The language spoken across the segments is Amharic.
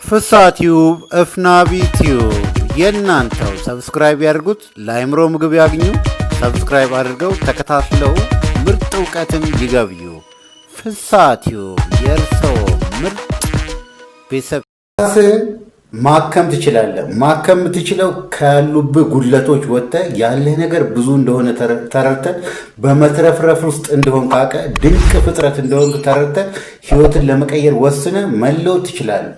ፍሳቲዩብ እፍናቢ ቲዩብ የናንተው ሰብስክራይብ ያድርጉት። ለአይምሮ ምግብ ያግኙ። ሰብስክራይብ አድርገው ተከታትለው ምርጥ ዕውቀትን ይገብዩ። ፍሳቲዩብ የርሰው ምርጥ ቤተሰብ። ማከም ትችላለህ። ማከም የምትችለው ካሉብህ ጉድለቶች ወጥተህ ያለህ ነገር ብዙ እንደሆነ ተረድተህ በመትረፍረፍ ውስጥ እንደሆን ካቀ ድንቅ ፍጥረት እንደሆን ተረድተህ ህይወትን ለመቀየር ወስነ መለወጥ ትችላለህ።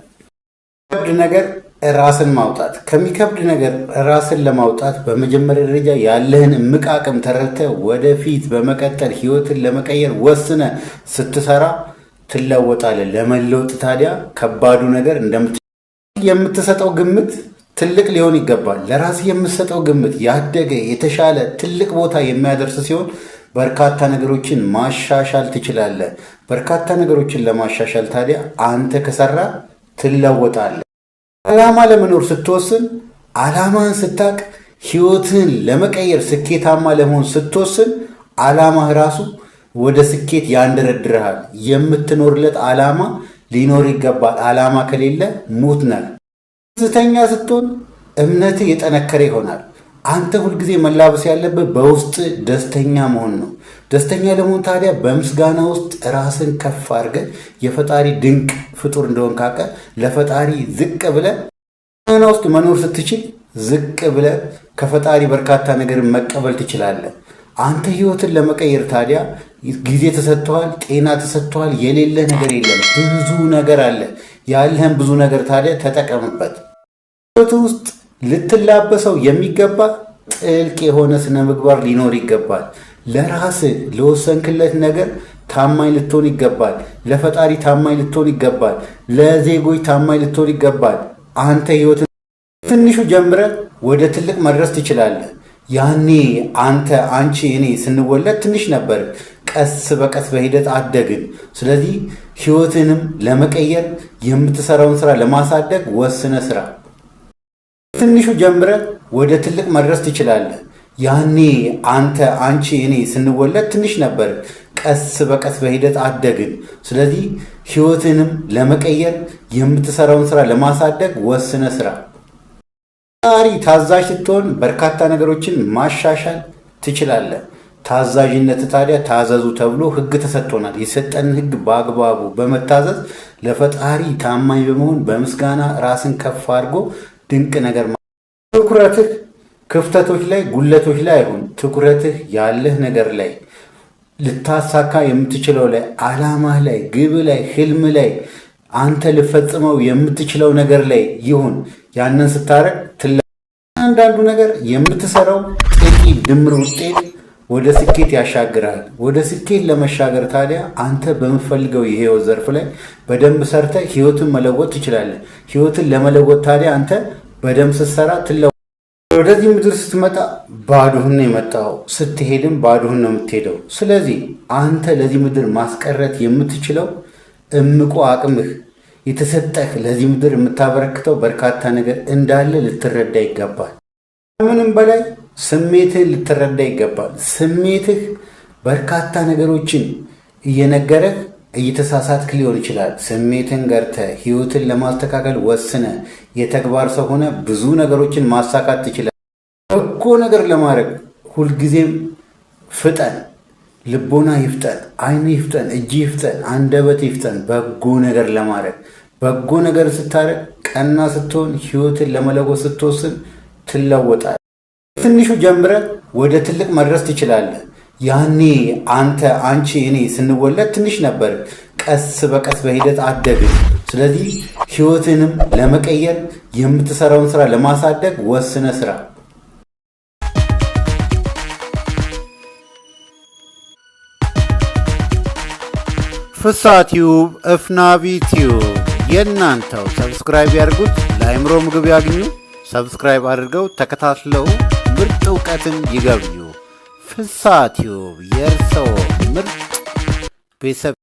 ከሚከብድ ነገር ራስን ማውጣት ከሚከብድ ነገር ራስን ለማውጣት በመጀመሪያ ደረጃ ያለህን እምቅ አቅም ተረድተህ ወደፊት በመቀጠል ህይወትን ለመቀየር ወስነ ስትሰራ ትለወጣለህ። ለመለወጥ ታዲያ ከባዱ ነገር የምትሰጠው ግምት ትልቅ ሊሆን ይገባል። ለራስ የምትሰጠው ግምት ያደገ የተሻለ ትልቅ ቦታ የሚያደርስ ሲሆን በርካታ ነገሮችን ማሻሻል ትችላለህ። በርካታ ነገሮችን ለማሻሻል ታዲያ አንተ ከሰራ ትለወጣለህ። ዓላማ ለመኖር ስትወስን፣ ዓላማህን ስታቅ፣ ህይወትህን ለመቀየር ስኬታማ ለመሆን ስትወስን ዓላማህ ራሱ ወደ ስኬት ያንደረድርሃል። የምትኖርለት ዓላማ ሊኖር ይገባል። ዓላማ ከሌለ ሙት ነህ። ደስተኛ ስትሆን እምነትህ የጠነከረ ይሆናል። አንተ ሁልጊዜ መላበስ ያለብህ በውስጥ ደስተኛ መሆን ነው። ደስተኛ ለመሆን ታዲያ በምስጋና ውስጥ ራስን ከፍ አድርገህ የፈጣሪ ድንቅ ፍጡር እንደሆን ካቀ ለፈጣሪ ዝቅ ብለህ ምስጋና ውስጥ መኖር ስትችል ዝቅ ብለህ ከፈጣሪ በርካታ ነገርን መቀበል ትችላለህ። አንተ ህይወትን ለመቀየር ታዲያ ጊዜ ተሰጥቷል፣ ጤና ተሰጥቷል። የሌለ ነገር የለም። ብዙ ነገር አለ። ያለህን ብዙ ነገር ታዲያ ተጠቀምበት። ህይወት ውስጥ ልትላበሰው የሚገባ ጥልቅ የሆነ ስነ ምግባር ሊኖር ይገባል። ለራስህ ለወሰንክለት ነገር ታማኝ ልትሆን ይገባል። ለፈጣሪ ታማኝ ልትሆን ይገባል። ለዜጎች ታማኝ ልትሆን ይገባል። አንተ ህይወትን ትንሹ ጀምረህ ወደ ትልቅ መድረስ ትችላለህ። ያኔ አንቺ እኔ ስንወለድ ትንሽ ነበር። ቀስ በቀስ በሂደት አደግን። ስለዚህ ህይወትንም ለመቀየር የምትሰራውን ስራ ለማሳደግ ወስነ ስራ። ትንሹ ጀምረህ ወደ ትልቅ መድረስ ትችላለህ። ያኔ አንቺ እኔ ስንወለድ ትንሽ ነበር። ቀስ በቀስ በሂደት አደግን። ስለዚህ ህይወትንም ለመቀየር የምትሰራውን ስራ ለማሳደግ ወስነ ስራ። ፈጣሪ ታዛዥ ስትሆን በርካታ ነገሮችን ማሻሻል ትችላለህ። ታዛዥነት ታዲያ ታዘዙ ተብሎ ህግ ተሰጥቶናል። የሰጠን ህግ በአግባቡ በመታዘዝ ለፈጣሪ ታማኝ በመሆን በምስጋና ራስን ከፍ አድርጎ ድንቅ ነገር ትኩረትህ ክፍተቶች ላይ ጉለቶች ላይ አይሁን። ትኩረትህ ያለህ ነገር ላይ ልታሳካ የምትችለው ላይ ዓላማህ ላይ ግብ ላይ ህልም ላይ አንተ ልፈጽመው የምትችለው ነገር ላይ ይሁን። ያንን ስታረግ አንዳንዱ ነገር የምትሰራው ጥቂት ድምር ውጤት ወደ ስኬት ያሻግራል። ወደ ስኬት ለመሻገር ታዲያ አንተ በምፈልገው የህይወት ዘርፍ ላይ በደንብ ሰርተ ህይወትን መለወጥ ትችላለህ። ህይወትን ለመለወጥ ታዲያ አንተ በደንብ ስትሰራ ወደዚህ ምድር ስትመጣ ባዶህን ነው የመጣው፣ ስትሄድም ባዶህን ነው የምትሄደው። ስለዚህ አንተ ለዚህ ምድር ማስቀረት የምትችለው እምቁ አቅምህ የተሰጠህ ለዚህ ምድር የምታበረክተው በርካታ ነገር እንዳለ ልትረዳ ይገባል። ከምንም በላይ ስሜትህ ልትረዳ ይገባል። ስሜትህ በርካታ ነገሮችን እየነገረህ እየተሳሳትክ ሊሆን ይችላል። ስሜትን ገርተህ ህይወትን ለማስተካከል ወስነ የተግባር ሰው ሆነ ብዙ ነገሮችን ማሳካት ትችላለህ። በጎ ነገር ለማድረግ ሁልጊዜም ፍጠን። ልቦና ይፍጠን፣ አይን ይፍጠን፣ እጅ ይፍጠን፣ አንደበት ይፍጠን። በጎ ነገር ለማድረግ በጎ ነገር ስታደርግ ቀና ስትሆን ህይወትን ለመለወጥ ስትወስን ትለወጣለህ። ትንሹ ጀምረህ ወደ ትልቅ መድረስ ትችላለህ። ያኔ አንቺ እኔ ስንወለድ ትንሽ ነበር። ቀስ በቀስ በሂደት አደግን። ስለዚህ ህይወትንም ለመቀየር የምትሰራውን ስራ ለማሳደግ ወስነ ስራ። ፍሳቲዩብ እፍናቢ ቲዩብ የናንተው ሰብስክራይብ ያድርጉት። ለአይምሮ ምግብ ያግኙ። ሰብስክራይብ አድርገው ተከታትለው ምርጥ ዕውቀትን ይገብዩ። ፍሳቲዩብ የርሰው ምርጥ ቤተሰብ